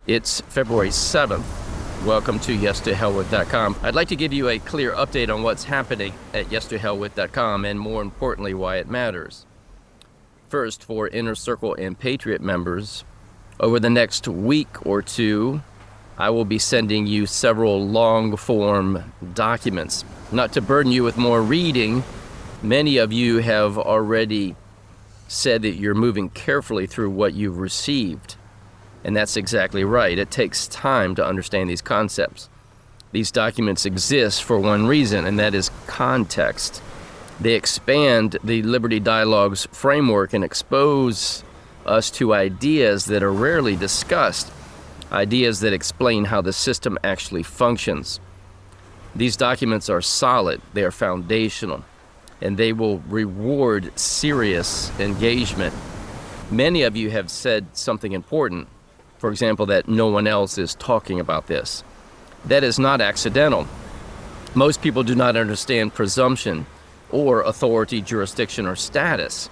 It's February 7th. Welcome to YesToHellWith.com. I'd like to give you a clear update on what's happening at YesToHellWith.com and more importantly, why it matters. First, for Inner Circle and Patriot members, over the next week or two, I will be sending you several long-form documents. Not to burden you with more reading, many of you have already said that you're moving carefully through what you've received. And that's exactly right. It takes time to understand these concepts. These documents exist for one reason, and that is context. They expand the Liberty Dialogue's framework and expose us to ideas that are rarely discussed, ideas that explain how the system actually functions. These documents are solid, they are foundational, and they will reward serious engagement. Many of you have said something important. For example, that no one else is talking about this. That is not accidental. Most people do not understand presumption or authority, jurisdiction, or status.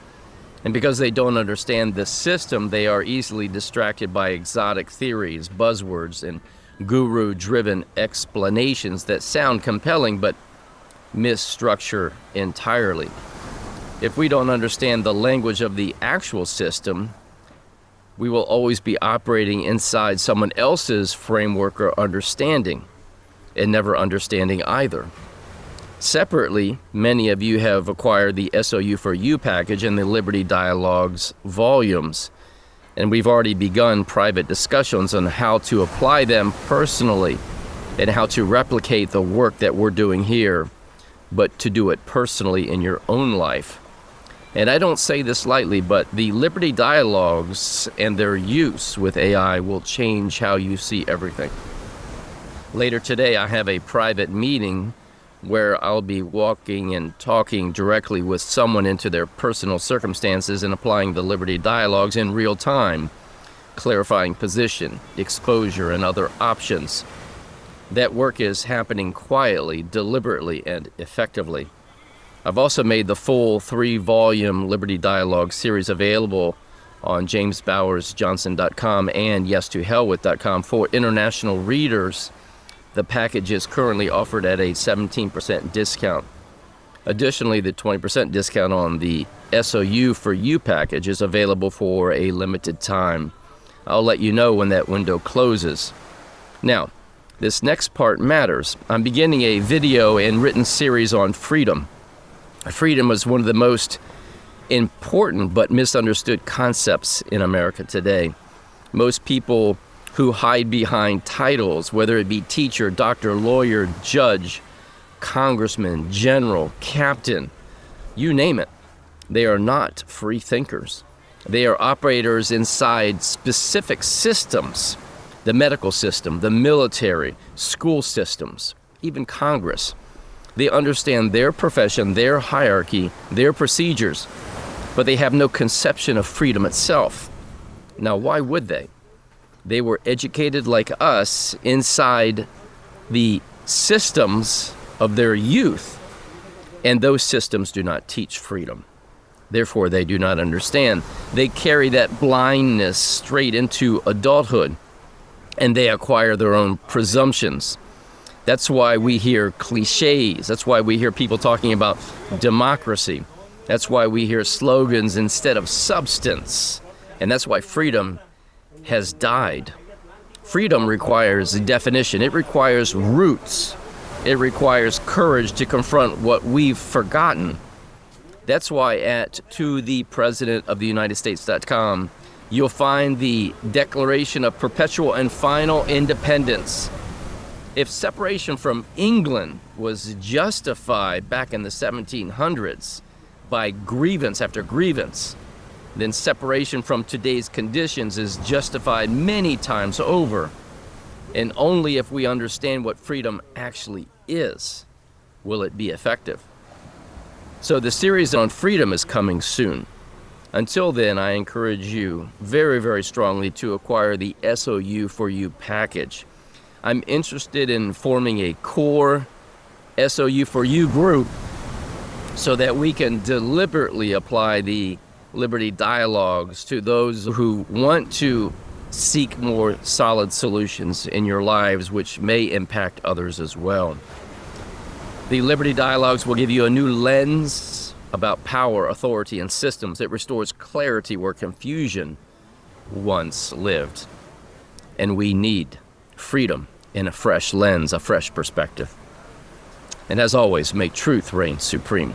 And because they don't understand the system, they are easily distracted by exotic theories, buzzwords, and guru-driven explanations that sound compelling but miss structure entirely. If we don't understand the language of the actual system, we will always be operating inside someone else's framework or understanding, and never understanding either. Separately, many of you have acquired the SOU for You package and the Liberty Dialogues volumes, and we've already begun private discussions on how to apply them personally and how to replicate the work that we're doing here, but to do it personally in your own life. And I don't say this lightly, but the Liberty Dialogues and their use with AI will change how you see everything. Later today, I have a private meeting where I'll be walking and talking directly with someone into their personal circumstances and applying the Liberty Dialogues in real time, clarifying position, exposure, and other options. That work is happening quietly, deliberately, and effectively. I've also made the full 3-volume Liberty Dialogue series available on jamesbowersjohnson.com and YesToHellWith.com for international readers. The package is currently offered at a 17% discount. Additionally, the 20% discount on the SOU for You package is available for a limited time. I'll let you know when that window closes. Now, this next part matters. I'm beginning a video and written series on freedom. Freedom is one of the most important but misunderstood concepts in America today. Most people who hide behind titles, whether it be teacher, doctor, lawyer, judge, congressman, general, captain, you name it, they are not free thinkers. They are operators inside specific systems, the medical system, the military, school systems, even Congress. They understand their profession, their hierarchy, their procedures, but they have no conception of freedom itself. Now, why would they? They were educated like us inside the systems of their youth, and those systems do not teach freedom. Therefore, they do not understand. They carry that blindness straight into adulthood, and they acquire their own presumptions. That's why we hear cliches. That's why we hear people talking about democracy. That's why we hear slogans instead of substance. And that's why freedom has died. Freedom requires a definition. It requires roots. It requires courage to confront what we've forgotten. That's why at tothepresidentoftheunitedstates.com, you'll find the Declaration of Perpetual and Final Independence. If separation from England was justified back in the 1700s by grievance after grievance, then separation from today's conditions is justified many times over. And only if we understand what freedom actually is will it be effective. So the series on freedom is coming soon. Until then, I encourage you very, very strongly to acquire the SOU for You package. I'm interested in forming a core SOU for You group so that we can deliberately apply the Liberty Dialogues to those who want to seek more solid solutions in your lives, which may impact others as well. The Liberty Dialogues will give you a new lens about power, authority, and systems. It restores clarity where confusion once lived. And we need freedom in a fresh lens, a fresh perspective. And as always, may truth reign supreme.